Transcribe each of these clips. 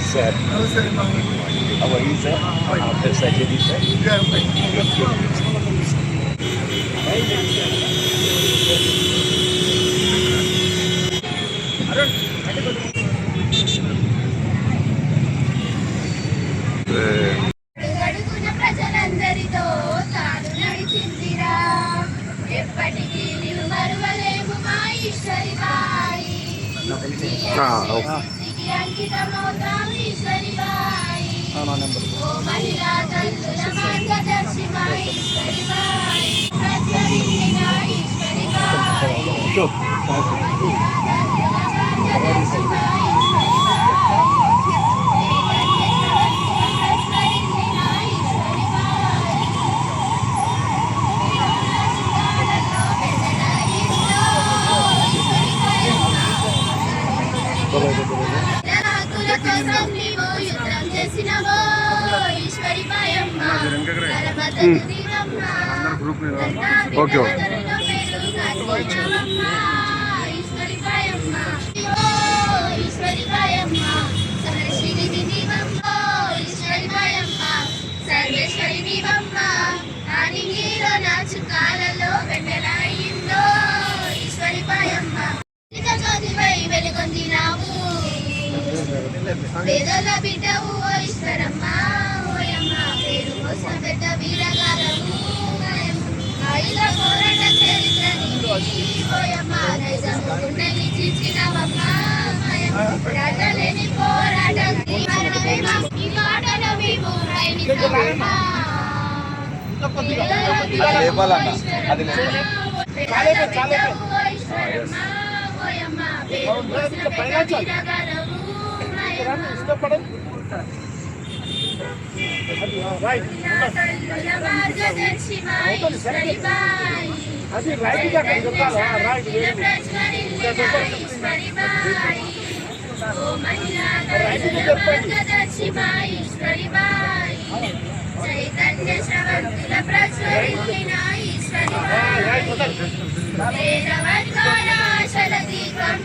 Sir, how are you, sir? After surgery, sir? ప్రజలందరితో తాను నడిచిందిరా ఎప్పటికీ నీవు మరువలేము మా ఈశ్వరి బాయి అంకితమవుతాం ఈశ్వరి బాయి ఓ మహిళా తల్లుల మార్గదర్శి మా ఈశ్వరి బాయి ప్రజ్వలించిన ఈశ్వరి బాయి మార్గదర్శి మా ఓకే కాలంలో వెన్నెలయిందో ఈశ్వరి పాయమ్మ వెలుగొందినావు పేదల బిడ్డవు ఓ ఈశ్వరమ్మ ఓయమ్మ పేరు కోసం పెద్ద వీరగారము ఆయుధ పోరాట చరిత్ర ఓయమ్మ నైజము గుండెని చీల్చినవమ్మ రాజలేని పోరాటం ఈ మాటలో మేము రైనికమ్మ చైతన్య శ్రవంతుల ప్రజ్వలించిన ఈశ్వరి వేదవర్గాల ఆశల దీపం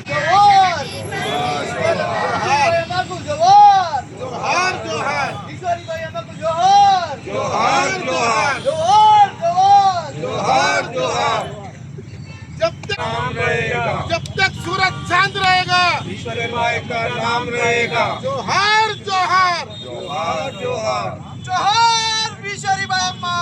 जब तक सूरज चांद रहेगा ईश्वरी माई का नाम रहेगा। जोहार जोहार जोहार जोहार जोहार ईश्वरी बायम्मा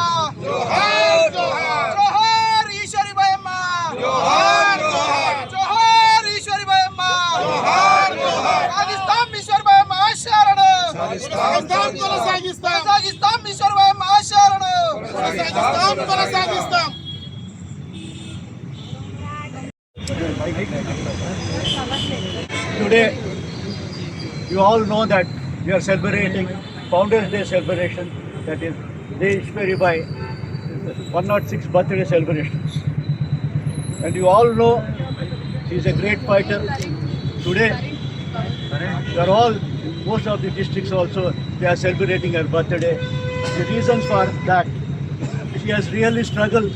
जोहार जोहार जोहार ईश्वरी बायम्मा जोहार जोहार जोहार ईश्वरी बायम्मा जोहार जोहार सागिस्ताम ईश्वरी बायम्मा आशरण सागिस्ताम కొనసాగిస్తాం సాగిస్తాం ఈశ్వరి బాయమ్మ ఆశరణ సాగిస్తాం కొనసాగిస్తాం. Today, you all know that we are celebrating Founders Day celebration, that is Ishwari Bai 106 birthday celebrations. And you all know she is a great fighter. Today, we are all, most of the districts also, they are celebrating her birthday. The reasons for that, she has really struggled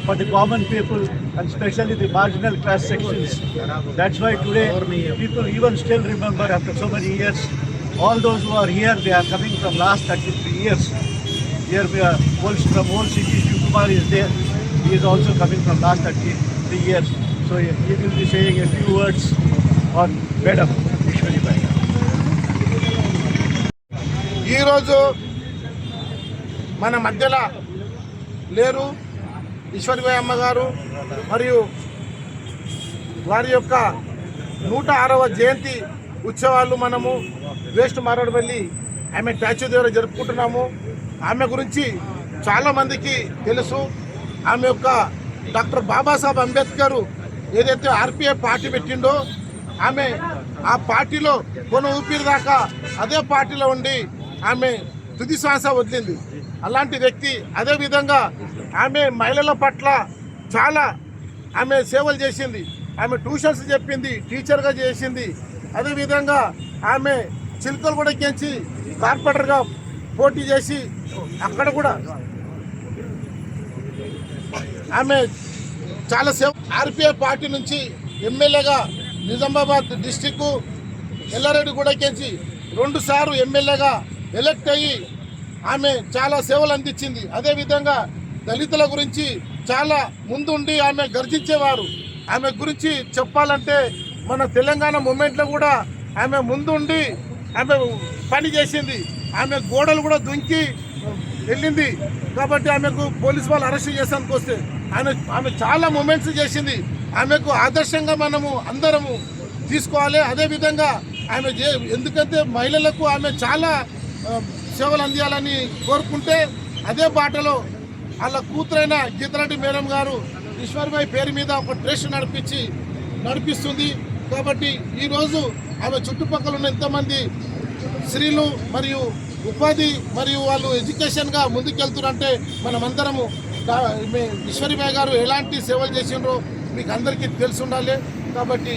for the common people and especially the marginal class sections. That's why today people even still remember after so many years. All those who are here, they are coming from last 33 years. Here we are from old city, Shivkumar is there. He is also coming from last 33 years. So he will be saying a few words on Madam Ishwari Bai. ఈ రోజు మన మధ్యలో లేరు Eshwari bye అమ్మగారు మరియు వారి యొక్క 106వ జయంతి ఉత్సవాలు మనము వేస్ట్ మారేడుపల్లి ఆమె స్టాచ్యూ దగ్గర జరుపుకుంటున్నాము. ఆమె గురించి చాలామందికి తెలుసు. ఆమె యొక్క డాక్టర్ బాబాసాహెబ్ అంబేద్కర్ ఏదైతే ఆర్పిఐ పార్టీ పెట్టిండో ఆమె ఆ పార్టీలో కొన ఊపిరి దాకా అదే పార్టీలో ఉండి ఆమె తుది శ్వాస వదిలింది. అలాంటి వ్యక్తి. అదేవిధంగా ఆమె మహిళల పట్ల చాలా ఆమె సేవలు చేసింది. ఆమె ట్యూషన్స్ చెప్పింది, టీచర్గా చేసింది. అదేవిధంగా ఆమె చిలుకలు కూడా ఎక్కించి కార్పొరేటర్గా పోటీ చేసి అక్కడ కూడా ఆమె చాలా సేవ ఆర్పిఐ పార్టీ నుంచి ఎమ్మెల్యేగా నిజామాబాద్ డిస్టిక్ ఎల్లారెడ్డిగూడకేంచి 2 సార్లు ఎమ్మెల్యేగా ఎలక్ట్ అయ్యి ఆమె చాలా సేవలు అందించింది. అదేవిధంగా దళితుల గురించి చాలా ముందుండి ఆమె గర్జించేవారు. ఆమె గురించి చెప్పాలంటే మన తెలంగాణ మూమెంట్లో కూడా ఆమె ముందుండి ఆమె పని చేసింది. ఆమె గోడలు కూడా దుంకి వెళ్ళింది. కాబట్టి ఆమెకు పోలీసు వాళ్ళు అరెస్ట్ చేసానికి వస్తే ఆమె చాలా మూమెంట్స్ చేసింది. ఆమెకు ఆదర్శంగా మనము అందరము తీసుకోవాలి. అదేవిధంగా ఆమె ఎందుకంటే మహిళలకు ఆమె చాలా సేవలు అందియాలని కోరుకుంటే అదే బాటలో వాళ్ళ కూతురైన గీతారెడ్డి మేడం గారు ఈశ్వర్బాయి పేరు మీద ఒక ట్రస్ట్ నడిపిస్తుంది. కాబట్టి ఈరోజు ఆమె చుట్టుపక్కల ఉన్న ఎంతమంది స్త్రీలు మరియు ఉపాధి మరియు వాళ్ళు ఎడ్యుకేషన్గా ముందుకెళ్తున్నారంటే మనమందరము ఈశ్వరిబాయి గారు ఎలాంటి సేవలు చేసిండ్రో మీకు అందరికీ తెలిసి ఉండాలి. కాబట్టి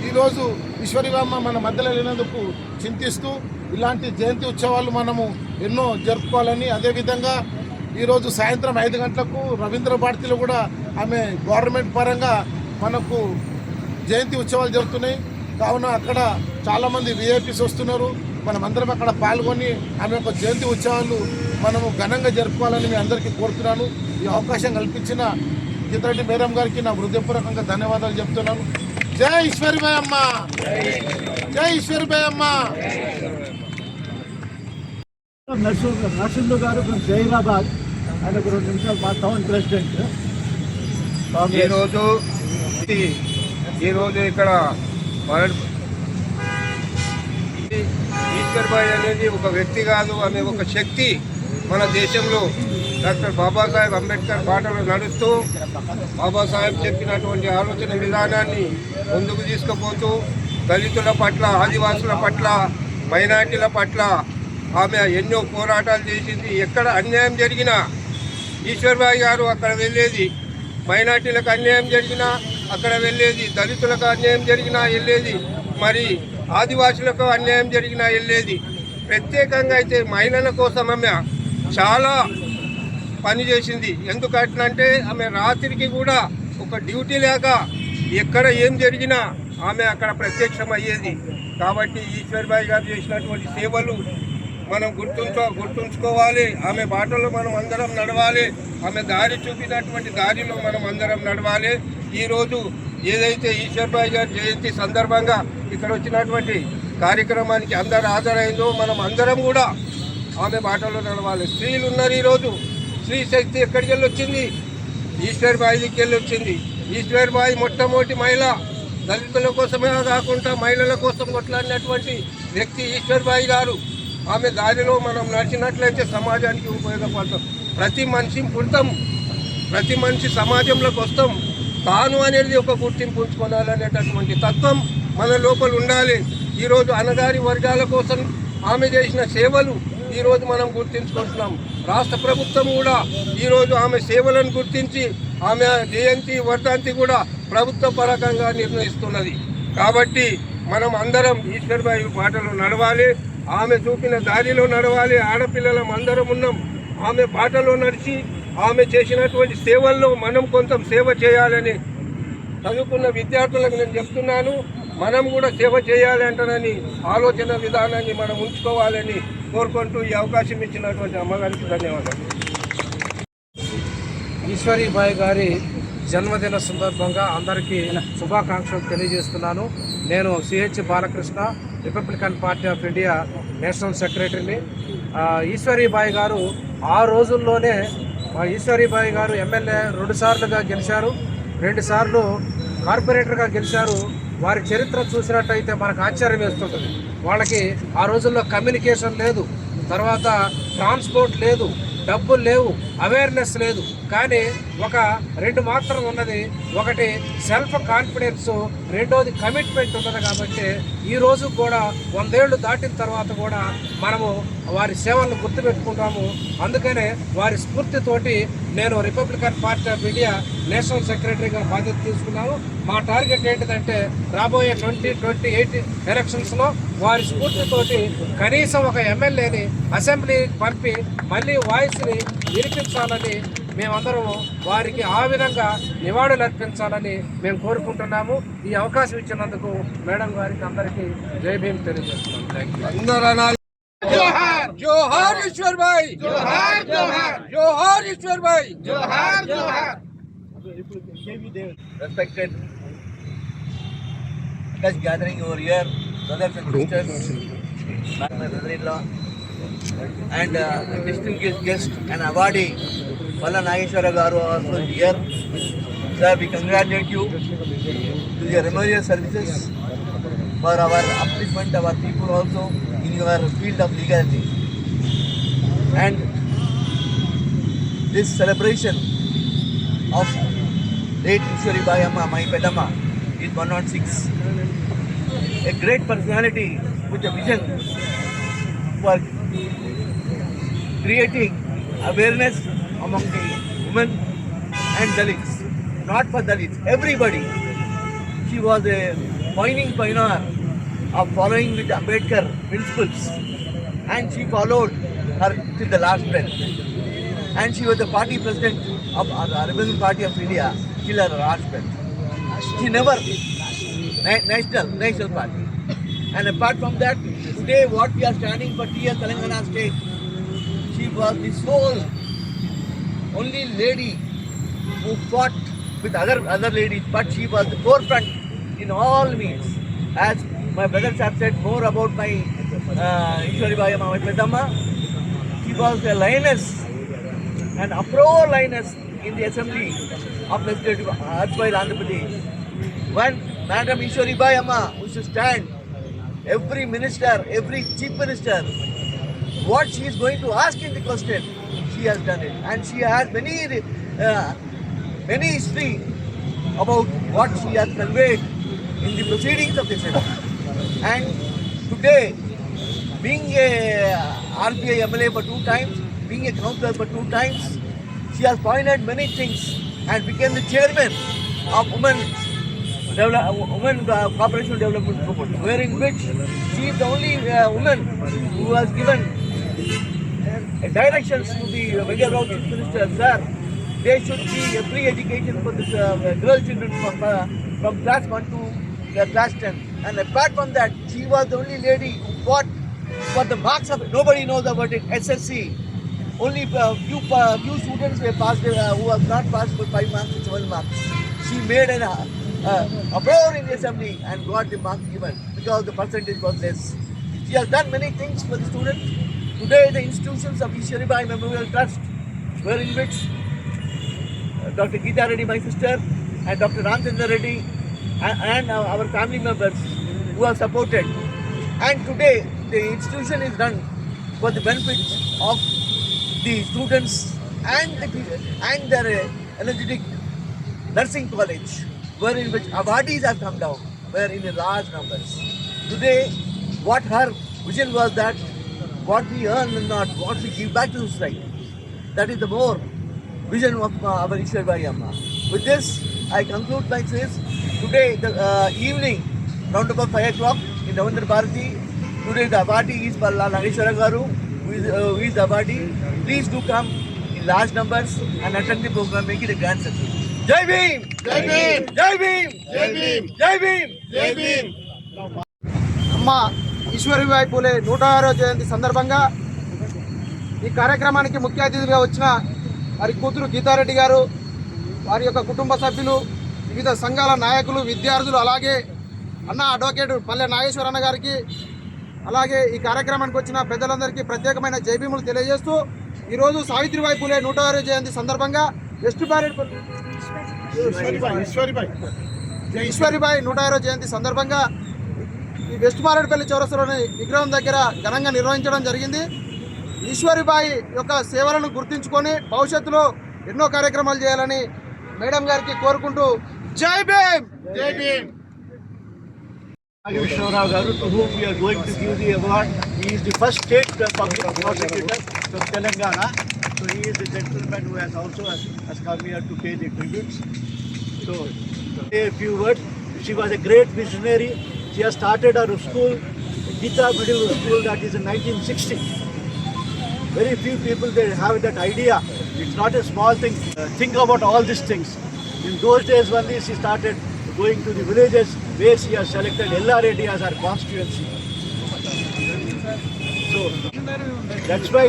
ఈరోజు ఈశ్వరిబామ్మ మన మధ్యలో లేనందుకు చింతిస్తూ ఇలాంటి జయంతి ఉత్సవాలు మనము ఎన్నో జరుపుకోవాలని, అదేవిధంగా ఈరోజు సాయంత్రం 5 గంటలకు రవీంద్ర భారతిలో కూడా ఆమె గవర్నమెంట్ పరంగా మనకు జయంతి ఉత్సవాలు జరుగుతున్నాయి. కావున అక్కడ చాలామంది విఐపీస్ వస్తున్నారు. మనమందరం అక్కడ పాల్గొని ఆమె యొక్క జయంతి ఉత్సవాలు మనము ఘనంగా జరుపుకోవాలని మీ అందరికీ కోరుతున్నాను. ఈ అవకాశం కల్పించిన గీతారెడ్డి మేడం గారికి నా హృదయపూర్వకంగా ధన్యవాదాలు చెప్తున్నాను. జై ఈశ్వరిబాయి అమ్మ, జై ఈశ్వరిబాయి అమ్మ. నరసింహ గారు ఫ్రమ్ జైరాబాద్, ఆయన 2 నిమిషాలు మా టౌన్ ప్రెసిడెంట్. ఈరోజు ఇక్కడ ఈశ్వర్బాయి అనేది ఒక వ్యక్తి కాదు, ఆమె ఒక శక్తి. మన దేశంలో డాక్టర్ బాబాసాహెబ్ అంబేద్కర్ బాటలో నడుస్తూ బాబాసాహెబ్ చెప్పినటువంటి ఆలోచన విధానాన్ని ముందుకు తీసుకుపోతూ దళితుల పట్ల, ఆదివాసుల పట్ల, మైనార్టీల పట్ల ఆమె ఎన్నో పోరాటాలు చేసింది. ఎక్కడ అన్యాయం జరిగినా ఈశ్వర్బాయి గారు అక్కడ వెళ్ళేది. మైనార్టీలకు అన్యాయం జరిగినా అక్కడ వెళ్ళేది, దళితులకు అన్యాయం జరిగినా వెళ్ళేది, మరి ఆదివాసులకు అన్యాయం జరిగినా వెళ్ళేది. ప్రత్యేకంగా అయితే మహిళల కోసం ఆమె చాలా పని చేసింది. ఎందుకంటే ఆమె రాత్రికి కూడా ఒక డ్యూటీ లేక ఎక్కడ ఏం జరిగినా ఆమె అక్కడ ప్రత్యక్షం అయ్యేది. కాబట్టి ఈశ్వర్బాయి గారు చేసినటువంటి సేవలు మనం గుర్తుంచుకోవాలి. ఆమె బాటలో మనం అందరం నడవాలి. ఆమె దారి చూపినటువంటి దారిలో మనం అందరం నడవాలి. ఈరోజు ఏదైతే ఈశ్వర్బాయి గారి జయంతి సందర్భంగా ఇక్కడ వచ్చినటువంటి కార్యక్రమానికి అందరు హాజరైందో మనం అందరం కూడా ఆమె బాటలో నడవాలి. స్త్రీలు ఉన్నారు. ఈరోజు స్త్రీ శక్తి ఎక్కడికి వెళ్ళి వచ్చింది? ఈశ్వర్బాయి దగ్గరికి వెళ్ళి వచ్చింది. ఈశ్వర్బాయి మొట్టమొదటి మహిళ. దళితుల కోసమే కాకుండా మహిళల కోసం కొట్లాడినటువంటి వ్యక్తి ఈశ్వర్బాయి గారు. ఆమె దారిలో మనం నడిచినట్లయితే సమాజానికి ఉపయోగపడతాం. ప్రతి మనిషి పుడతాం, ప్రతి మనిషి సమాజంలోకి వస్తాం. తాను అనేది ఒక గుర్తింపు ఉంచుకోవాలనేటటువంటి తత్వం మన లోపల ఉండాలి. ఈరోజు అణగారి వర్గాల కోసం ఆమె చేసిన సేవలు ఈరోజు మనం గుర్తించుకుంటున్నాం. రాష్ట్ర ప్రభుత్వం కూడా ఈరోజు ఆమె సేవలను గుర్తించి ఆమె జయంతి వర్ధంతి కూడా ప్రభుత్వ పరంగా నిర్ణయిస్తున్నది. కాబట్టి మనం అందరం ఈశ్వర్బాయి బాటలో నడవాలి. ఆమె చూపిన దారిలో నడవాలి. ఆడపిల్లలం అందరం ఉన్నాం. ఆమె బాటలో నడిచి ఆమె చేసినటువంటి సేవల్లో మనం కొంత సేవ చేయాలని చదువుకున్న విద్యార్థులకు నేను చెప్తున్నాను. మనం కూడా సేవ చేయాలి అంటానని ఆలోచన విధానాన్ని మనం ఉంచుకోవాలని కోరుకుంటూ ఈ అవకాశం ఇచ్చినటువంటి అమ్మగారికి ధన్యవాదాలు. ఈశ్వరీబాయి గారి జన్మదిన సందర్భంగా అందరికీ శుభాకాంక్షలు తెలియజేస్తున్నాను. నేను CH Balakrishna, Republican party of India national సెక్రటరీని. ఈశ్వరీబాయి గారు ఆ రోజుల్లోనే ఈశ్వరీబాయి గారు ఎమ్మెల్యే 2 సార్లుగా గెలిచారు, 2 సార్లు కార్పొరేటర్గా గెలిచారు. వారి చరిత్ర చూసినట్టయితే మనకు ఆశ్చర్యం వేస్తుంటుంది. వాళ్ళకి ఆ రోజుల్లో కమ్యూనికేషన్ లేదు, తర్వాత ట్రాన్స్పోర్ట్ లేదు, డబ్బులు లేవు, అవేర్నెస్ లేదు. కానీ ఒక 2 మాత్రం ఉన్నది. ఒకటి సెల్ఫ్ కాన్ఫిడెన్స్, రెండోది కమిట్మెంట్ ఉన్నది. కాబట్టి ఈరోజు కూడా 100 ఏళ్ళు దాటిన తర్వాత కూడా మనము వారి సేవలను గుర్తుపెట్టుకుంటాము. అందుకనే వారి స్ఫూర్తితోటి నేను Republican party of India national సెక్రటరీగా బాధ్యత తీసుకున్నాను. మా టార్గెట్ ఏంటిదంటే రాబోయే 2028 ఎలక్షన్స్లో వారి స్ఫూర్తితోటి కనీసం ఒక ఎమ్మెల్యేని అసెంబ్లీకి పంపి మళ్ళీ వాయిస్ని వినిపించాలని మేమందరం వారికి ఆ విధంగా నివాళులు అర్పించాలని మేము కోరుకుంటున్నాము. ఈ అవకాశం ఇచ్చినందుకు మేడం గారికి అందరికీ జై భీమ్ తెలియజేస్తున్నాం. Thank you. అందరూ అనాలి జోహార్ జోహార్ ఈశ్వర్ భాయ్, జోహార్ జోహార్ జోహార్ ఈశ్వర్ భాయ్. జోహార్ జోహార్. Respected guest gathering over here, brothers and sisters, my brother-in-law, and distinguished guest and awardee, Palla Nageshwara Garu also here. Sir, we congratulate you to your memorial services for our upliftment of our people also in your field of legality. And this celebration of late Ishwari Bai Amma, my Pedamma, is 106. A great personality with a vision for creating awareness among the women and Dalits. Not for Dalits, everybody. She was a pioneer of following with Ambedkar principles, and she followed her till the last breath. And she was the party president of the Republican Party of India till her last breath. She never national party. And apart from that, today what we are standing for TS Telangana state, she was the sole only lady who fought with other ladies, but she was the forefront in all means. As my brothers have said more about my Ishwari Bai Amma, my Pedamma, she was a lioness and a pro-lioness in the assembly of legislative erstwhile Andhra Pradesh. When Madam Ishwari Bai Amma used to stand, every minister, every chief minister, what she is going to ask in the question, she has done it. And she has many history about what she has conveyed in the proceedings of the Senate. And today, being a RPI MLA for 2 times, being a councillor for 2 times, she has pioneered many things and became the chairman of Women Corporation Development Group, wherein which she is the only woman who has given directions to the Vengadao Chief Minister, sir. They should be a free education for the girl children from class 1 to class 10. And apart from that, she was the only lady who fought for the marks of, nobody knows about it, SSC. Only few students were passed, who have not passed for 5 marks to 12 marks. She made an uproar in the assembly and got the marks given because the percentage was less. She has done many things for the students. Today, the institutions of Ishwari Bai Memorial Trust, wherein which Dr. Geeta Reddy, my sister, and Dr. Ramchandra Reddy, and our family members who have supported. And today, the institution is done for the benefit of the students and their energetic nursing college, wherein which awardees have come down, where in large numbers. Today, what her vision was that what we earn and not what we give back to society. That is the more vision of our Ishwari Bai Amma. With this, I conclude my says. Today, the evening, round about 5 o'clock in Ravindra Bharati. Today, the awardee is Palla Nageshwara Garu, who is the awardee. Please do come in large numbers and attend the program, make it a grand success. Jai Bhim! Jai Bhim! Jai Bhim! Jai Bhim! Jai Bhim! జై భీమ్. అమ్మ ఈశ్వరీబాయి పూలే 106వ జయంతి సందర్భంగా ఈ కార్యక్రమానికి ముఖ్య అతిథిగా వచ్చిన వారి కూతురు గీతారెడ్డి గారు, వారి యొక్క కుటుంబ సభ్యులు, వివిధ సంఘాల నాయకులు, విద్యార్థులు, అలాగే అన్న అడ్వకేట్ పల్లె నాగేశ్వరన్న గారికి, అలాగే ఈ కార్యక్రమానికి వచ్చిన పెద్దలందరికీ ప్రత్యేకమైన జైభీములు తెలియజేస్తూ ఈరోజు సావిత్రిబాయి పూలే 106వ జయంతి సందర్భంగా ఈశ్వరీబాయి 106వ జయంతి సందర్భంగా ఈ వెస్ట్ మారేడుపల్లి చౌరస్తాలోని విగ్రహం దగ్గర ఘనంగా నిర్వహించడం జరిగింది. ఈశ్వరీబాయి యొక్క సేవలను గుర్తించుకొని భవిష్యత్తులో ఎన్నో కార్యక్రమాలు చేయాలని మేడం గారికి కోరుకుంటూ జై భీమ్. జై Bhim. Nageshwara Garu, to whom we are going to give the award. He is the first state public prosecutor from Telangana. So he is the gentleman who has come here to pay the tributes. So say a few words. She was a great visionary. She has started her school, Gita Middle School, that is in 1960. Very few people they have that idea It's not a small thing. Think about all these things. In those days only she started going to the villages where she has selected LRAD as her constituency. So that's why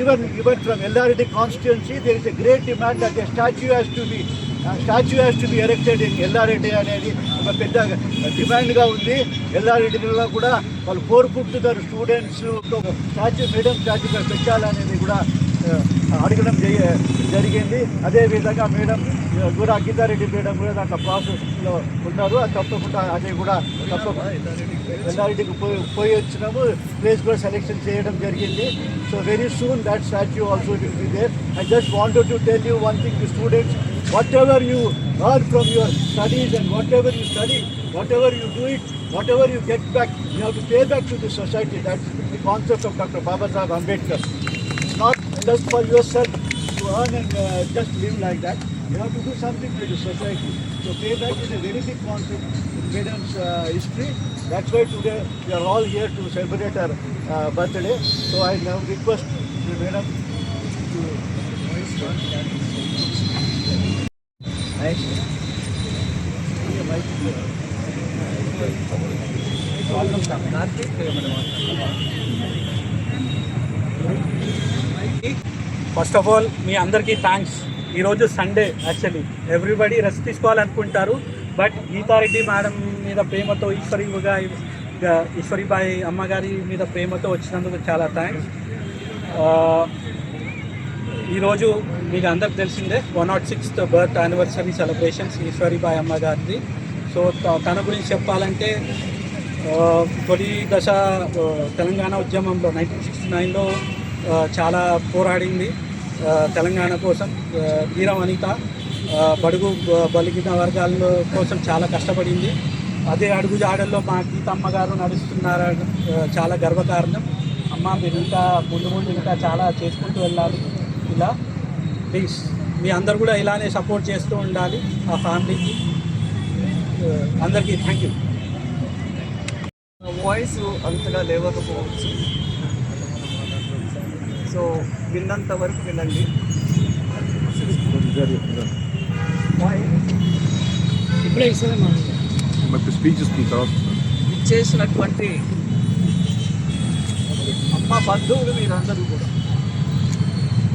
even from LRD constituency there is a great demand that a statue has to be erected in LRD అనేది ఒక పెద్ద డిమాండ్గా ఉంది. ఎల్ఆర్డీలో కూడా వాళ్ళు కోరుకుంటున్నారు students statue పెట్టాలనేది కూడా అడగడం జరిగింది. అదేవిధంగా మేడం కూడా గీతారెడ్డి మేడం కూడా దాంట్లో ప్రాసెస్లో ఉన్నారు. అది తప్పకుండా అది కూడా తప్పకుండా ఎల్ఆర్డీకి పోయి వచ్చినాము. ప్లేస్ కూడా సెలెక్షన్ చేయడం జరిగింది. So very soon that statue also will be there. I just wanted to tell you one thing to students, whatever you earn from your studies and whatever you study, whatever you do it, whatever you get back, you have to pay back to the society. That's the concept of Dr. Babasaheb Ambedkar. It's not just for yourself to earn and just live like that. You have to do something to the society. So payback is a very big concept in Madam's history. That's why today we are all here to celebrate her birthday. So I now request the Madam to first of all మీ అందరికీ thanks. ఈరోజు Sunday, actually everybody rest తీసుకోవాలనుకుంటారు, but Geetha Reddy madam మీద ప్రేమతో ఈశ్వరీబాయి అమ్మగారి మీద ప్రేమతో వచ్చినందుకు చాలా థ్యాంక్స్. ఈరోజు మీకు అందరికి తెలిసిందే 106th birth anniversary celebrations Eshwaribai అమ్మగారిది. సో తన గురించి చెప్పాలంటే తొలి దశ తెలంగాణ ఉద్యమంలో 1969లో చాలా పోరాడింది తెలంగాణ కోసం. వీరవనిత బడుగు బలిగిన వర్గాల కోసం చాలా కష్టపడింది. అదే అడుగుజాడల్లో మా గీతమ్మ గారు నడుస్తున్నారు, చాలా గర్వకారణం. అమ్మ మీరు ఇంకా ముందు ఇంకా చాలా చేసుకుంటూ వెళ్ళాలి. ఇలా ప్లీజ్ మీ అందరు కూడా ఇలానే సపోర్ట్ చేస్తూ ఉండాలి ఆ ఫ్యామిలీకి. అందరికీ థ్యాంక్ యూ. వాయిస్ అంతగా లేవకపోవచ్చు, సో విన్నంత వరకు వినండి. ఇచ్చేసినటువంటి అమ్మ బంధువులు మీరందరూ కూడా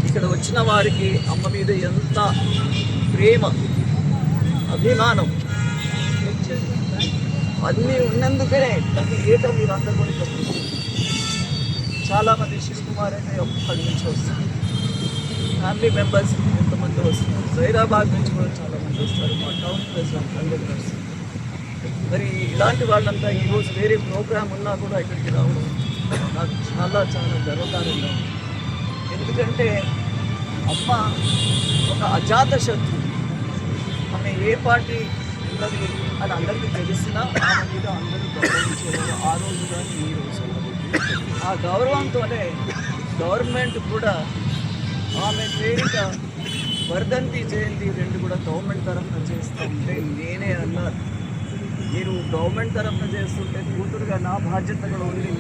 ఇక్కడ వచ్చిన వారికి అమ్మ మీద ఎంత ప్రేమ, అభిమానం అన్నీ ఉన్నందుకే ప్రతి ఏటా మీరందరూ కూడా చెప్తున్నారు. చాలామంది శివకుమార్ అనే అక్కడి నుంచి వస్తారు, ఫ్యామిలీ మెంబర్స్ ఎంతమంది వస్తున్నారు, హైదరాబాద్ నుంచి కూడా చాలామంది వస్తారు, మా టౌన్ ప్రెసిడెంట్ కండక్టర్స్. మరి ఇలాంటి వాళ్ళంతా ఈరోజు వేరే ప్రోగ్రామ్ ఉన్నా కూడా ఇక్కడికి రావడం నాకు చాలా చాలా గర్వకారంగా ఉంది. ఎందుకంటే అమ్మ ఒక అజాత శత్రు, ఆమె ఏ పార్టీ ఉన్నది అని అందరికీ తెలిసినా ఆమె మీద అందరూ గౌరవించేవారు ఆ రోజు కానీ ఈ రోజు. ఆ గౌరవంతోనే గవర్నమెంట్ కూడా ఆమె పేరిట వర్ధంతి జయంతి 2 కూడా గవర్నమెంట్ తరఫున చేస్తూ ఉంటే నేనే అన్నారు, మీరు గవర్నమెంట్ తరఫున చేస్తుంటే కూతురుగా నా బాధ్యత కూడా ఉంది.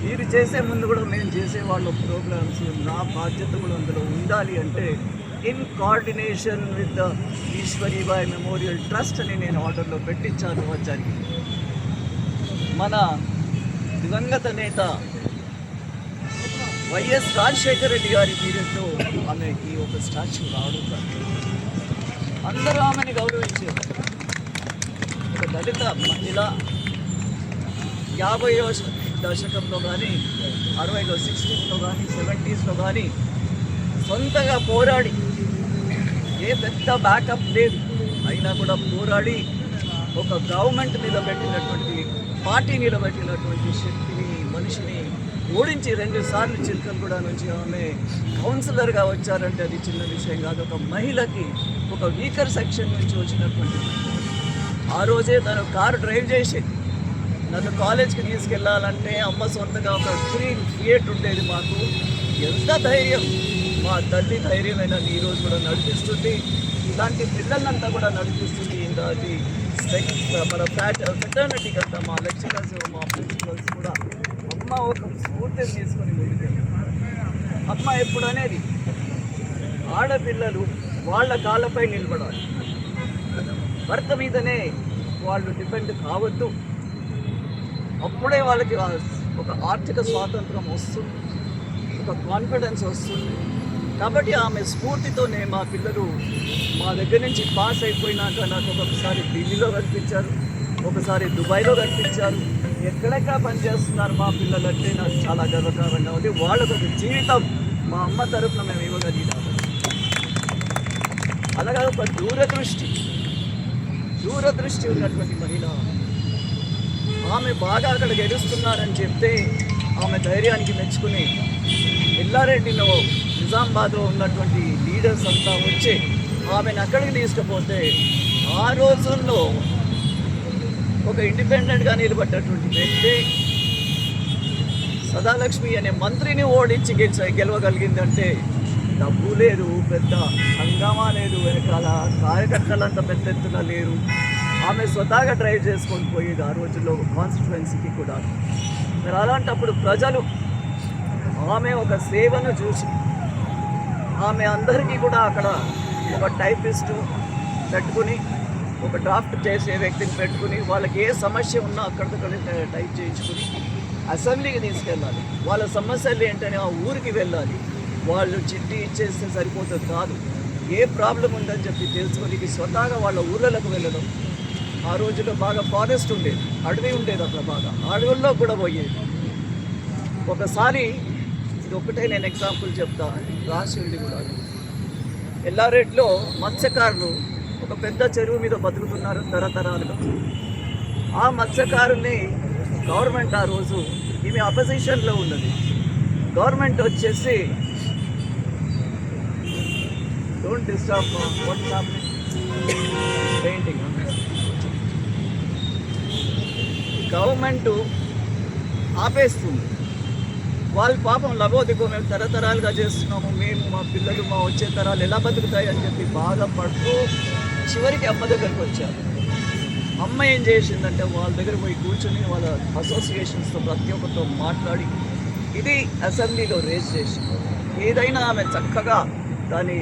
మీరు చేసే ముందు కూడా మేము చేసేవాళ్ళ ప్రోగ్రామ్స్ నా బాధ్యత కూడా అందులో ఉండాలి అంటే in coordination with the Eshwari Bai memorial trust అని నేను ఆర్డర్లో పెట్టించాను. జరిగింది. మన దివంగత నేత వైఎస్ రాజశేఖర రెడ్డి గారి పీరియడ్లో ఆమెకి ఒక స్టాచ్యూ రావడం, అందరూ ఆమెని గౌరవించారు. ఒక దళిత మహిళ 50వ దశకంలో కానీ 60లో 60లో కానీ 70sలో కానీ సొంతగా పోరాడి, ఏ పెద్ద బ్యాకప్ లేదు అయినా కూడా పోరాడి ఒక గవర్నమెంట్ నిలబెట్టినటువంటి పార్టీ నిలబెట్టినటువంటి శక్తిని మనిషిని ఓడించి 2 సార్లు చిలకలగూడ నుంచి ఆమె కౌన్సిలర్గా వచ్చారంటే అది చిన్న విషయం కాదు. ఒక మహిళకి ఒక వీకర్ సెక్షన్ నుంచి వచ్చినటువంటి ఆ రోజే తను కారు డ్రైవ్ చేసి నన్ను కాలేజ్కి తీసుకెళ్ళాలంటే అమ్మ సొంతగా ఒక గ్రీన్ ఫియట్ ఉండేది. మాకు ఎంత ధైర్యం, మా తల్లి ధైర్యమైన ఈరోజు కూడా నడిపిస్తుంది. ఇలాంటి పిల్లలంతా కూడా నడిపిస్తుంది. అది మన ఫ్యాటర్నిటీ కదా, మా లెక్చరర్స్ మా ప్రిన్సిపల్స్ కూడా అమ్మ ఒక స్ఫూర్తిని తీసుకొని వెళ్ళిపోయింది. అమ్మ ఎప్పుడు అనేది ఆడపిల్లలు వాళ్ళ కాళ్ళపై నిలబడాలి. భర్త మీదనే వాళ్ళు డిపెండ్ కావద్దు. అప్పుడే వాళ్ళకి ఒక ఆర్థిక స్వాతంత్రం వస్తుంది, ఒక కాన్ఫిడెన్స్ వస్తుంది. కాబట్టి ఆమె స్ఫూర్తితోనే మా పిల్లలు మా దగ్గర నుంచి పాస్ అయిపోయినాక నాకు ఒకసారి ఢిల్లీలో కనిపించారు, ఒకసారి దుబాయ్లో కనిపించారు. ఎక్కడెక్కడ పనిచేస్తున్నారు మా పిల్లలు అంటే నాకు చాలా గర్వకారంగా ఉంది. వాళ్ళకు ఒక జీవితం మా అమ్మ తరఫున మేము ఇవ్వగలిగినాము. అలాగే ఒక దూరదృష్టి ఉన్నటువంటి మహిళ. ఆమె బాగా అక్కడ గెలుస్తున్నారని చెప్తే ఆమె ధైర్యానికి మెచ్చుకుని ఎల్లారెడ్డిలో నిజామాబాద్లో ఉన్నటువంటి లీడర్స్ అంతా వచ్చి ఆమెను అక్కడికి తీసుకుపోతే ఆ రోజుల్లో ఒక ఇండిపెండెంట్గా నిలబడ్డటువంటి వ్యక్తి సదాలక్ష్మి అనే మంత్రిని ఓడించి గెలవగలిగిందంటే డబ్బు లేదు, పెద్ద హంగామా లేదు, వెనకాల కార్యకర్తలంతా పెద్ద ఎత్తున లేరు. ఆమె స్వతహాగా డ్రైవ్ చేసుకొని పోయేది ఆ రోజుల్లో కాన్స్టిట్యువెన్సీకి కూడా. మరి అలాంటప్పుడు ప్రజలు ఆమె ఒక సేవను చూసి ఆమె అందరికీ కూడా అక్కడ ఒక టైపిస్టు పెట్టుకుని, ఒక డ్రాఫ్ట్ చేసే వ్యక్తిని పెట్టుకుని వాళ్ళకి ఏ సమస్య ఉన్నా అక్కడికక్కడ టైప్ చేయించుకుని అసెంబ్లీకి తీసుకెళ్ళాలి. వాళ్ళ సమస్యలు ఏంటని ఆ ఊరికి వెళ్ళాలి. వాళ్ళు చిట్టి ఇచ్చేస్తే సరిపోతుంది కాదు, ఏ ప్రాబ్లం ఉందని చెప్పి తెలుసుకొని స్వతహాగా వాళ్ళ ఊళ్ళకు వెళ్ళడం. ఆ రోజుల్లో బాగా ఫారెస్ట్ ఉండేది, అడవి ఉండేది, అక్కడ బాగా అడవుల్లో కూడా పోయేది. ఒకసారి ఇది ఒకటే నేను ఎగ్జాంపుల్ చెప్తా, రాసి ఉంది కూడా. ఎల్లారెడ్డిలో మత్స్యకారులు ఒక పెద్ద చెరువు మీద బతుకుతున్నారు తరతరాలుగా. ఆ మత్స్యకారుల్ని గవర్నమెంట్ ఆ రోజు, ఈమె అపోజిషన్లో ఉన్నది, గవర్నమెంట్ వచ్చేసి don't disturb what's happening painting. Government ఆపేస్తుంది. వాళ్ళు పాపం లబోదిగో మేము తరతరాలుగా చేస్తున్నాము, మేము మా పిల్లలు మా వచ్చే తరాలు ఎలా బతుకుతాయి అని చెప్పి బాధపడుతూ చివరికి అమ్మ దగ్గరికి వచ్చారు. అమ్మ ఏం చేసిందంటే వాళ్ళ దగ్గర పోయి కూర్చొని వాళ్ళ అసోసియేషన్స్తో ప్రతి ఒక్కరితో మాట్లాడి ఇది అసెంబ్లీలో రేజ్ చేసింది. ఏదైనా ఆమె చక్కగా దాన్ని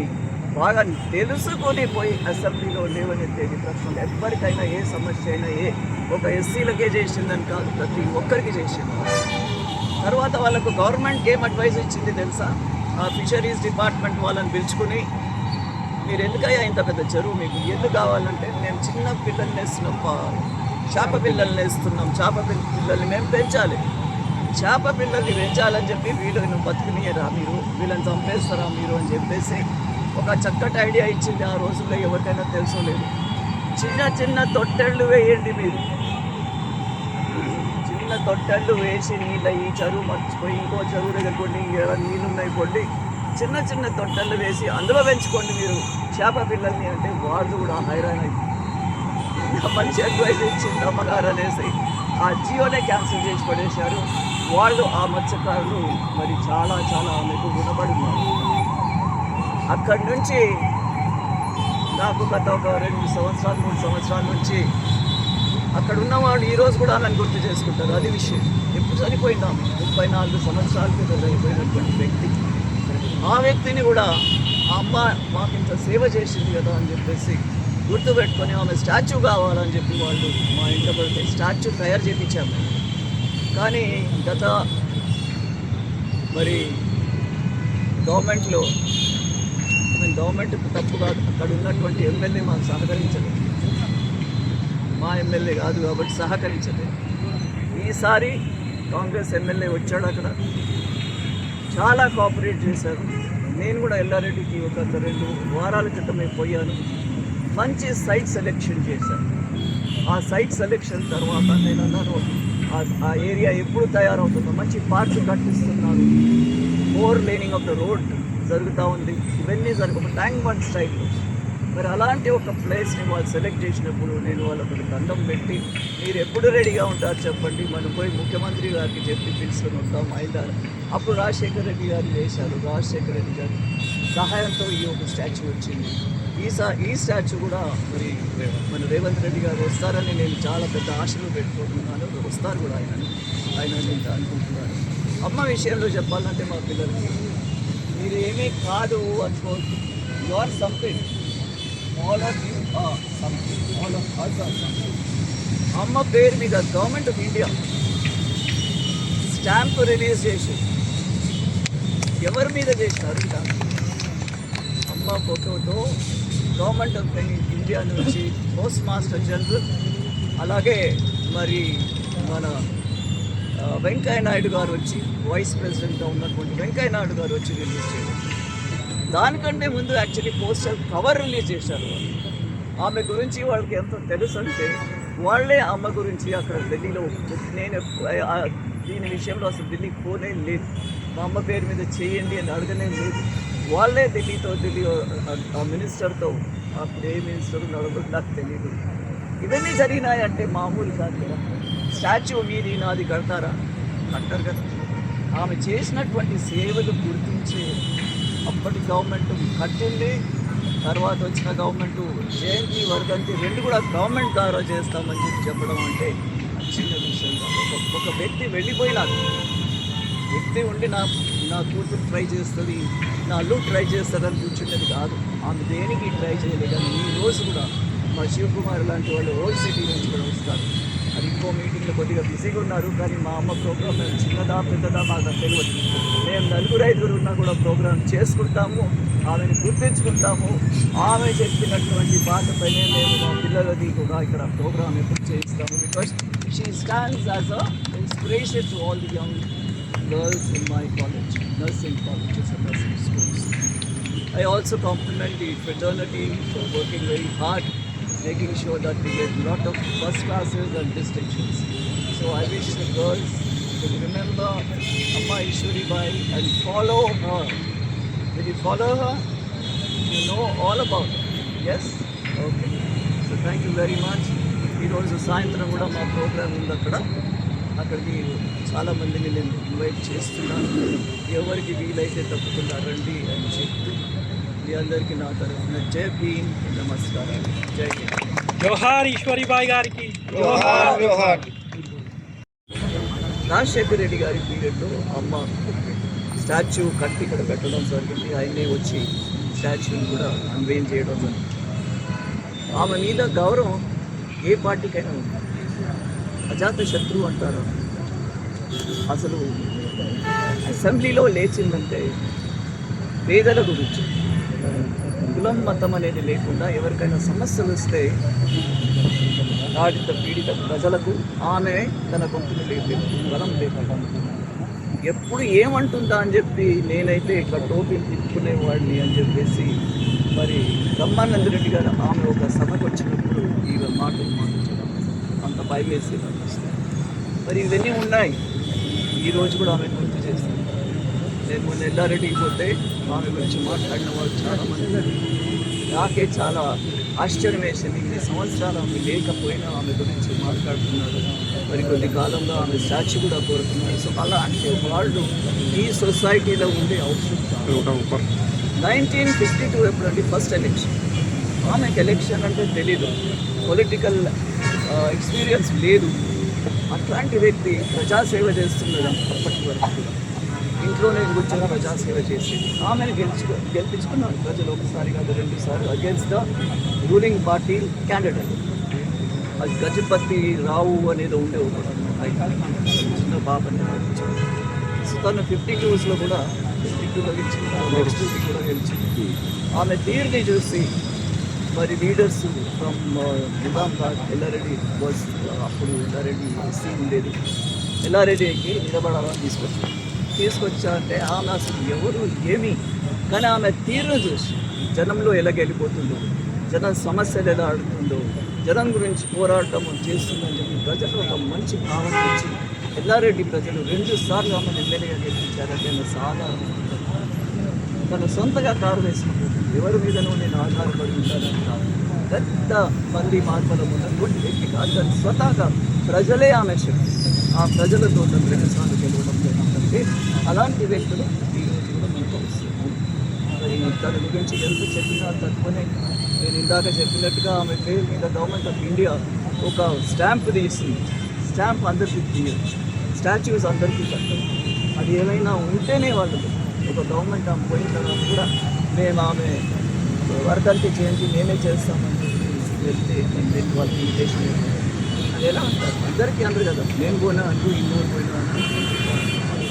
బాగా తెలుసుకొని పోయి అసెంబ్లీలో లేవనెత్తేది ప్రశ్నలు. ఎవ్వరికైనా ఏ సమస్య అయినా ఒక ఎస్సీలకే చేసిందని కాదు, ప్రతి ఒక్కరికి చేసింది. తర్వాత వాళ్ళకు గవర్నమెంట్ ఏం అడ్వైస్ ఇచ్చింది తెలుసా? ఆ ఫిషరీస్ డిపార్ట్మెంట్ వాళ్ళని పిలుచుకుని మీరు ఎందుకయ్యా ఇంత పెద్ద చెరువు, మీకు ఎందుకు కావాలంటే మేము చిన్న పిల్లల్ని వేస్తున్నాం, చేప పిల్లల్ని వేస్తున్నాం, చేప పిల్లల్ని మేము పెంచాలి, చేప పిల్లల్ని పెంచాలని చెప్పి వీళ్ళని బతుకునియరా మీరు, వీళ్ళని చంపేస్తారా మీరు అని చెప్పేసి ఒక చక్కటి ఐడియా ఇచ్చింది. ఆ రోజుల్లో ఎవరికైనా తెలుసో లేదు. చిన్న చిన్న తొట్టెళ్ళు వేయండి మీరు, చిన్న తొట్టెళ్ళు వేసి నీళ్ళ ఈ చెరువు మర్చిపోయి ఇంకో చెరువు దగ్గర కొన్ని నీళ్ళు ఉన్నాయి కొన్ని చిన్న చిన్న తొట్టెళ్ళు వేసి అందులో పెంచుకోండి మీరు చేప పిల్లల్ని అంటే వాళ్ళు కూడా హైరాన్ అయింది. మంచి అడ్వైస్ ఇచ్చింది అమ్మగారు అనేసి ఆ జియోనే క్యాన్సిల్ చేసి పడేశారు. వాళ్ళు ఆ మత్స్యకారులు మరి చాలా చాలా ఆమెకు గుణపడి ఉన్నారు. అక్కడి నుంచి నాకు గత ఒక 2 సంవత్సరాలు 3 సంవత్సరాల నుంచి అక్కడ ఉన్నవాళ్ళు ఈరోజు కూడా నన్ను గుర్తు చేసుకుంటారు. అది విషయం. ఎప్పుడు చనిపోయినాము 34 సంవత్సరాల క్రితం చనిపోయినటువంటి వ్యక్తి. ఆ వ్యక్తిని కూడా ఆ అమ్మ మాకు ఇంత సేవ చేసింది కదా అని చెప్పేసి గుర్తుపెట్టుకొని ఆమె స్టాచ్యూ కావాలని చెప్పి వాళ్ళు మా ఇంట్లో పడితే స్టాచ్యూ తయారు చేయించాము. కానీ గత మరి గవర్నమెంట్లో గవర్నమెంట్ తప్పు కాదు, అక్కడ ఉన్నటువంటి ఎమ్మెల్యే మాకు సహకరించలేదు. మా ఎమ్మెల్యే కాదు కాబట్టి సహకరించలేదు. ఈసారి కాంగ్రెస్ ఎమ్మెల్యే వచ్చాడు, అక్కడ చాలా కోఆపరేట్ చేశారు. నేను కూడా ఎల్లారెడ్డికి ఒక 2 వారాల క్రితమే పోయాను. మంచి సైట్ సెలెక్షన్ చేశాను. ఆ సైట్ సెలెక్షన్ తర్వాత నేను అన్నాను ఆ ఏరియా ఎప్పుడు తయారవుతుందో, మంచి పార్క్ కట్టిస్తున్నారు, 4 లేనింగ్ ఆఫ్ ద రోడ్ జరుగుతూ ఉంది, ఇవన్నీ ఒక ట్యాంక్ బండ్ స్టైల్లో. మరి అలాంటి ఒక ప్లేస్ని వాళ్ళు సెలెక్ట్ చేసినప్పుడు నేను వాళ్ళకి దండం పెట్టి మీరు ఎప్పుడు రెడీగా ఉంటారు చెప్పండి, మనం పోయి ముఖ్యమంత్రి గారికి చెప్పి పిలుచుకొని వద్దాం అయిందారు. అప్పుడు రాజశేఖర రెడ్డి గారు వేశారు. రాజశేఖర రెడ్డి గారి సహాయంతో ఈ ఒక స్టాచ్యూ వచ్చింది. ఈ స్టాచ్యూ కూడా మరి మన రేవంత్ రెడ్డి గారు వస్తారని నేను చాలా పెద్ద ఆశలు పెట్టుకుంటున్నాను. వస్తారు కూడా ఆయన నేను అనుకుంటున్నాను. అమ్మ విషయంలో చెప్పాలంటే మా పిల్లలకి మీరు ఏమీ కాదు అనుకోవద్దు. You are something. All of you are something. All of us are something. అమ్మ పేరు మీద government of India stamp release చేసి ఎవరి మీద చేసినారు స్టాంప్? అమ్మ ఫోటోతో గవర్నమెంట్ ఆఫ్ ఇండియా నుంచి పోస్ట్ మాస్టర్ జనరల్, అలాగే మరి మన వెంకయ్య నాయుడు గారు వచ్చి వైస్ ప్రెసిడెంట్గా ఉన్నటువంటి వెంకయ్య నాయుడు గారు వచ్చి రిలీజ్ చేయడం. దానికంటే ముందు యాక్చువల్లీ పోస్టల్ కవర్ రిలీజ్ చేశారు. ఆమె గురించి వాళ్ళకి ఎంత తెలుసు అంటే వాళ్ళే అమ్మ గురించి అక్కడ ఢిల్లీలో, నేను దీని విషయంలో అసలు ఢిల్లీకి పోనే లేదు, మా అమ్మ పేరు మీద చేయండి అని అడగనే లేదు. వాళ్ళే ఢిల్లీ ఆ మినిస్టర్తో, అప్పుడు ఏ మినిస్టర్ నడవదు నాకు తెలియదు. ఇవన్నీ జరిగినాయంటే మామూలు కాదు కదా. స్టాచ్యూ మీది నాది కడతారా? కట్టరు కదా. ఆమె చేసినటువంటి సేవలు గుర్తించి అప్పటి గవర్నమెంట్ కట్టింది, తర్వాత వచ్చిన గవర్నమెంట్ జయంతి వర్ధంతి రెండు కూడా గవర్నమెంట్ ద్వారా చేస్తామని చెప్పడం అంటే చిన్న విషయం కాదు. ఒక వ్యక్తి వెళ్ళిపోయినాక వ్యక్తి ఉండి నా కూతురు ట్రై చేస్తుంది, నా అల్లు ట్రై చేస్తారని కూర్చుండేది కాదు. ఆమె దేనికి ట్రై చేయలేదు. కానీ ఈ రోజు కూడా మా శివకుమార్ లాంటి వాళ్ళు ఓల్డ్ సిటీ నుంచి కూడా వస్తారు. అది ఇంకో మీటింగ్లో కొద్దిగా బిజీగా ఉన్నారు. కానీ మా అమ్మ ప్రోగ్రామ్ మేము చిన్నదా పెద్దదా మాకు తెలియదు. మేము 4-5 ఉన్నా కూడా ప్రోగ్రామ్ చేసుకుంటాము, ఆమెను గుర్తించుకుంటాము. ఆమె చెప్పినటువంటి పాటపైనే మేము మా పిల్లలకి కూడా ఇక్కడ ప్రోగ్రామ్ ఎప్పుడు చేయిస్తాము. Because she stands as a inspiration to all the young girls in my college, nursing colleges and nursing schools. I also compliment the fraternity for working very hard, making sure that we get a lot of first classes and distinctions. So I wish the girls to remember Amma Ishwari Bai and follow her. Will you follow her? You know all about her. Yes? Okay. So thank you very much. ఈరోజు సాయంత్రం కూడా మా programme ఉంది అక్కడికి చాలామందిని నేను invite చేస్తున్నాను. ఎవరికి వీలైతే తప్పకుండా రండి అని చెప్తూ మీ అందరికీ నా తరఫున జై భీమ్, నమస్కారాలు, జై హింద్. జోహార్ ఈశ్వరీబాయి గారికి. రాజశేఖర రెడ్డి గారి పీరియడ్లో అమ్మ స్టాచ్యూ కట్టి ఇక్కడ పెట్టడం జరిగింది. ఆయనే వచ్చి స్టాచ్యూని కూడా అన్వేల్ చేయడం జరిగింది. ఆమె మీద గౌరవం ఏ పార్టీకైనా ఉంది. అజాత శత్రువు అంటారు. అసలు అసెంబ్లీలో లేచిందంటే పేదల గురించి, కులం మతం అనేది లేకుండా ఎవరికైనా సమస్యలు వస్తే బాధిత పీడిత ప్రజలకు ఆమె తన గొంతును లేపేది, బలం లేకుండా ఎప్పుడు ఏమంటుందా అని చెప్పి నేనైతే ఇట్లా టోపీలు తిప్పుకునేవాడిని అని చెప్పేసి మరి బ్రహ్మానంద రెడ్డి గారు ఆమె ఒక సభకు వచ్చినప్పుడు ఈ మాటలు మాట్లాడడం అంత భయమేసి మరి ఇవన్నీ ఉన్నాయి. ఈరోజు కూడా ఆమె గుర్తు చేస్తాను. నేను మొన్న ఎల్లారెడ్డికి పోతే ఆమె గురించి మాట్లాడిన వాళ్ళు చాలామంది. నాకే చాలా ఆశ్చర్యం వేసింది. 2 సంవత్సరాలు ఆమె లేకపోయినా ఆమె గురించి మాట్లాడుతున్నారు. మరి కొద్ది కాలంలో ఆమె స్టాచ్యూ కూడా కోరుతున్నారు. సో అలాంటి వాళ్ళు ఈ సొసైటీలో ఉండే అవసరం. 1952 ఎప్పుడంటే ఫస్ట్ ఎలక్షన్. ఆమెకు ఎలక్షన్ అంటే తెలీదు, పొలిటికల్ ఎక్స్పీరియన్స్ లేదు. అట్లాంటి వ్యక్తి ప్రజాసేవ చేస్తున్నది అప్పటి వరకు కూడా. ఇంట్లోనే కూర్చొని ప్రజాసేవ చేసేది. ఆమెను గెలిపించుకున్నారు ప్రజలు ఒకసారి కాదు 2 సార్లు against the ruling party candidate. అది గజపతి రావు అనేది ఉండే ఒక చిన్న బాబని గెలిపించారు. సో తను 52లో కూడా 52లో గెలిచింది, నెక్స్ట్ కూడా గెలిచింది. ఆమె తీరుని చూసి మరి leaders from Nizamabad, Yellareddy was అప్పుడు ఎల్లారెడ్డి ఎస్సీ ఉండేది, ఎల్లారెడ్డికి నిలబడాలని తీసుకొచ్చా అంటే ఆమె అసలు ఎవరు ఏమి, కానీ ఆమె తీరును చూసి జనంలో ఎలా గెలిపోతుందో, జన సమస్యలు ఎలా ఆడుతుందో, జనం గురించి పోరాటం చేస్తుందని చెప్పి ప్రజలు ఒక మంచి భావన వచ్చి ఎల్లారెడ్డి ప్రజలు 2 సార్లు ఆమెను ఎమ్మెల్యేగా గెలిపించారంటే ఆమె సాధారణ తను సొంతగా కారు వేసుకుంటుంది. ఎవరి మీదనో నేను ఆధారపడి ఉంటానంట. పెద్ద మంది మార్పులు ఉన్నటువంటి వ్యక్తి కాదు. తను స్వతహాగా ప్రజలే ఆమె శక్తి. ఆ ప్రజలతో తను 2 సార్లు గెలవడం లేదంటే అలాంటి వ్యక్తులు ఈరోజు కూడా మనకు వస్తున్నాం. మరి తన గురించి ఎంత చెప్పినా తక్కువనే. నేను ఇందాక చెప్పినట్టుగా ఆమె పేరు మీద గవర్నమెంట్ ఆఫ్ ఇండియా ఒక స్టాంప్ తీసింది. స్టాంప్ అందరికీ తీయదు, స్టాచ్యూస్ అందరికీ కట్టదు. అది ఏమైనా ఉంటేనే వాళ్ళకు ఒక గవర్నమెంట్ ఆమె పోయిన తర్వాత కూడా మేము ఆమె వర్క్ చేంజ్ నేనే చేస్తామని చెప్పి వెళ్తే నేను వెళ్ళి వాళ్ళకి ఇన్విటేషన్ అది ఎలా ఉంటారు అందరికీ అందరు కదా నేను పోయినా అంటూ ఇంకోటి పోయినా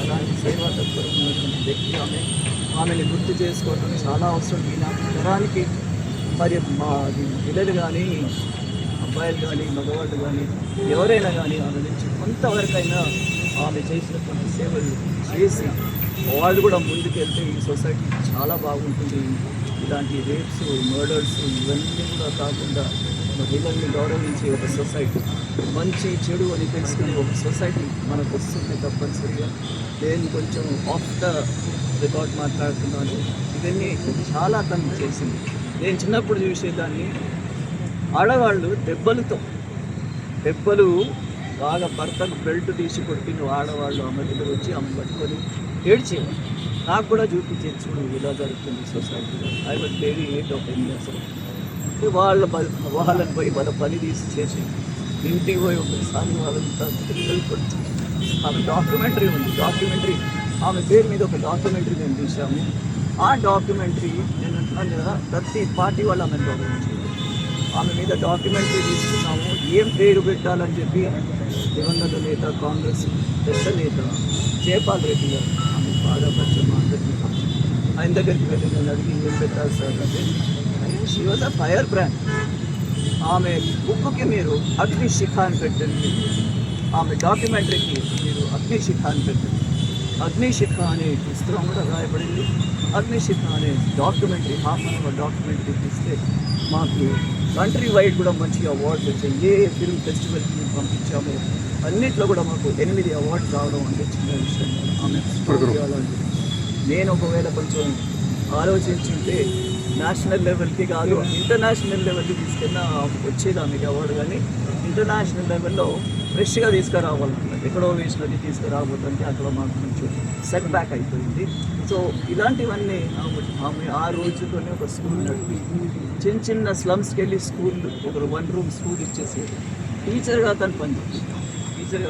అలాంటి సేవా తత్పరం ఉన్నటువంటి వ్యక్తి ఆమెని గుర్తు చేసుకోవడం చాలా అవసరం ఈనాటి తరానికి. మరి మా పిల్లలు కానీ అబ్బాయిలు కానీ మగవాళ్ళు కానీ ఎవరైనా కానీ ఆమె నుంచి కొంతవరకైనా ఆమె చేసినటువంటి సేవలు చేసి వాళ్ళు కూడా ముందుకెళ్తే ఈ సొసైటీ చాలా బాగుంటుంది. ఇలాంటి రేప్స్ మర్డర్స్ ఇవన్నీ కూడా కాకుండా మహిళల్ని గౌరవించే ఒక సొసైటీ, మంచి చెడు అని తెలుసుకునే ఒక సొసైటీ మనకు వస్తుంది తప్పనిసరిగా. నేను కొంచెం ఆఫ్ ద రికార్డ్ మాట్లాడుతున్నాను. ఇవన్నీ చాలా తను చేసింది. నేను చిన్నప్పుడు చూసేదాన్ని ఆడవాళ్ళు దెబ్బలు బాగా భర్తకు బెల్ట్ తీసి కొట్టిన ఆడవాళ్ళు ఆమె దగ్గర వచ్చి ఆమె పట్టుకొని ఏడ్చేవాళ్ళు. నాకు కూడా చూపించేది, చూడు ఇలా జరుగుతుంది సొసైటీలో. I was very 8 or 10 years వాళ్ళని పోయి వాళ్ళ పని తీసి చేసి ఇంటికి పోయి ఒకసారి వాళ్ళంతా పిల్లలు కొట్టి ఆమె డాక్యుమెంటరీ ఆమె పేరు మీద ఒక డాక్యుమెంటరీ మేము చూసాము. ఆ డాక్యుమెంటరీ నేను అంటున్నాను కదా, ప్రతి పార్టీ వాళ్ళు ఆమెను గౌరవించారు. ఆమె మీద డాక్యుమెంటరీ తీసుకున్నాము. ఏం పేరు పెట్టాలని చెప్పి దివంగత నేత, కాంగ్రెస్ పెద్ద నేత జయపాల్ రెడ్డి గారు ఆమె బాగా పరిచయం, అందరికీ పరిచయం. ఆయన దగ్గరికి వెళ్ళి నేను అడిగి ఏం పెట్టాలి సార్ అంటే she was a fire brand. ఆమె బుక్కి మీరు అగ్నిశిఖ అని పెట్టండి, ఆమె డాక్యుమెంటరీకి మీరు అగ్నిశిఖ అని పెట్టండి. అగ్నిశిఖ అనే పుస్తకం కూడా రాయబడింది. అగ్నిశిఖ అనే documentary, half an hour documentary తీస్తే మాకు కంట్రీ వైడ్ కూడా మంచి అవార్డ్స్ వచ్చాయి. ఏ ఫిల్మ్ ఫెస్టివల్కి మేము పంపించాము అన్నిట్లో కూడా మాకు 8 అవార్డ్స్ రావడం అంటే చిన్న విషయం. ఆమె అలాంటిది. నేను ఒకవేళ కొంచెం ఆలోచించుంటే నేషనల్ లెవెల్కి కాదు ఇంటర్నేషనల్ లెవెల్కి తీసుకెళ్ళినా వచ్చేది ఆమెకి అవార్డు. కానీ ఇంటర్నేషనల్ లెవెల్లో ఫ్రెష్గా తీసుకురావాలన్నమాట. ఎక్కడో వేసినది తీసుకురాబోతుంటే అక్కడ మాకు కొంచెం సెట్ బ్యాక్ అయిపోయింది. సో ఇలాంటివన్నీ ఆమె ఆ రోజుతోనే ఒక స్కూల్ నడిపి చిన్న స్లమ్స్కి వెళ్ళి స్కూల్ ఒక 1 room స్కూల్ ఇచ్చేసేది. టీచర్గా తను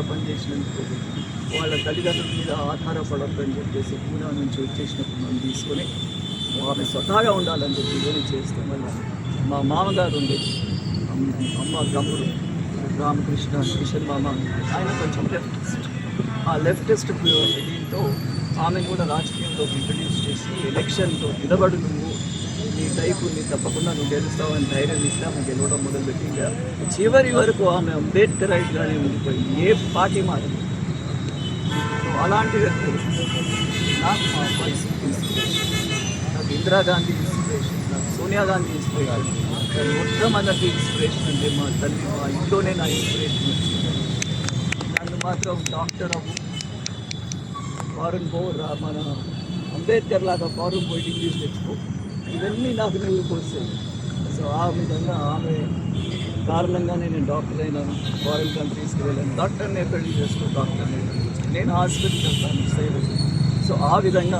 పనిచేసినందుకు వాళ్ళ తల్లిదండ్రుల మీద ఆధారపడద్దని చెప్పేసి పూనా నుంచి వచ్చేసినప్పుడు మనం తీసుకొని ఆమె స్వతహాగా ఉండాలని చెప్పి ఇవన్నీ చేస్తాం వల్ల మా మామగారు ఉండేది అమ్మ తమ్ముడు రామకృష్ణ కిషన్ మామ, ఆయన కొంచెం లెఫ్టిస్ట్. ఆ లెఫ్టిస్ట్ దీంతో ఆమెను కూడా రాజకీయంలో ఇంట్రడ్యూస్ చేసి ఎలక్షన్తో నిలబడు, నువ్వు నీ టైపు నీ తప్పకుండా నువ్వు గెలుస్తావని ధైర్యం ఇస్తే ఆమె గెలవడం మొదలుపెట్టిందా. చివరి వరకు ఆమె అంబేద్కర్ రైట్గానే ఉండిపోయి ఏ పార్టీ మారింది. అలాంటి వ్యక్తులు నాకు మా వయసు ఇన్స్పిరేషన్, నాకు ఇందిరాగాంధీ ఇన్స్పిరేషన్, నాకు సోనియా గాంధీ ఇన్స్పిరేషన్, నాకు మొట్టమొదటి ఇన్స్పిరేషన్ అంటే మా తల్లి. మా ఇంట్లోనే నా ఇన్స్పిరేషన్ వచ్చింది. నన్ను మాత్రం డాక్టర్ అవ్వు, ఫారెన్ పోరా, మన అంబేద్కర్ లాగా ఫారెన్ పోయి డిగ్రీస్ తెచ్చుకో, ఇవన్నీ నాకు నీళ్ళు పోస్తాయి. సో ఆ విధంగా ఆమె కారణంగానే నేను డాక్టర్ అయినాను. ఫారెన్ కంట్రీస్కి వెళ్ళాను. డాక్టర్ని ఎక్కడ చేసుకో, డాక్టర్ని నేను హాస్పిటల్ వెళ్తాను సేవలు. సో ఆ విధంగా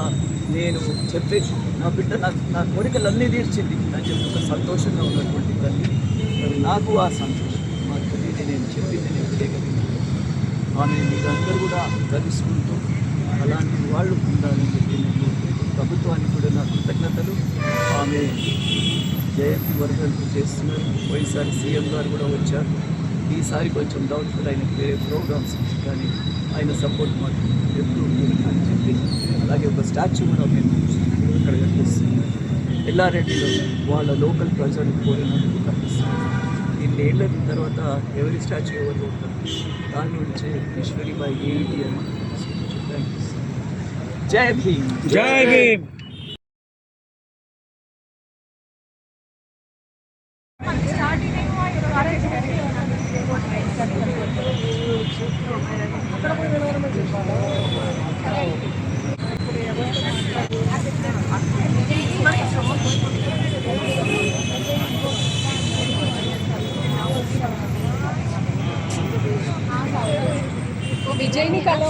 నేను చెప్పేసి నా బిడ్డ నా కోరికలన్నీ తీర్చింది అని చెప్పి ఒక సంతోషంగా ఉన్నటువంటి తల్లి. మరి నాకు ఆ సంతోషం మా తల్లిని నేను చెప్పింది నేను చేయగలిగినాను. ఆమె మీరందరూ కూడా కలుసుకుంటూ అలాంటి వాళ్ళు ఉండాలని చెప్పి నేను ప్రభుత్వానికి కూడా నా కృతజ్ఞతలు. ఆమె జయంతి వర్గాలకు చేస్తున్నారు. పోయినసారి సీఎం గారు కూడా వచ్చారు. ఈసారి కొంచెం డౌట్ఫుల్ అయిన వేరే ప్రోగ్రామ్స్ కానీ ఆయన సపోర్ట్ మాకు ఎప్పుడు ఉంటుంది అని చెప్పి, అలాగే ఒక స్టాచ్యూ కూడా మేము ఇక్కడ కనిపిస్తుంది. ఎల్లారెడ్డిలో వాళ్ళ లోకల్ ప్రజలు కోరినందుకు కనిపిస్తుంది. ఇన్నేళ్ళ తర్వాత ఎవరి స్టాచ్యూ ఎవరు ఉంటారు, దాని నుంచే ఈశ్వరీబాయి ఏఈటి అని థ్యాంక్ యూ. జై భీమ్, జై భీమ్. विजय निकालो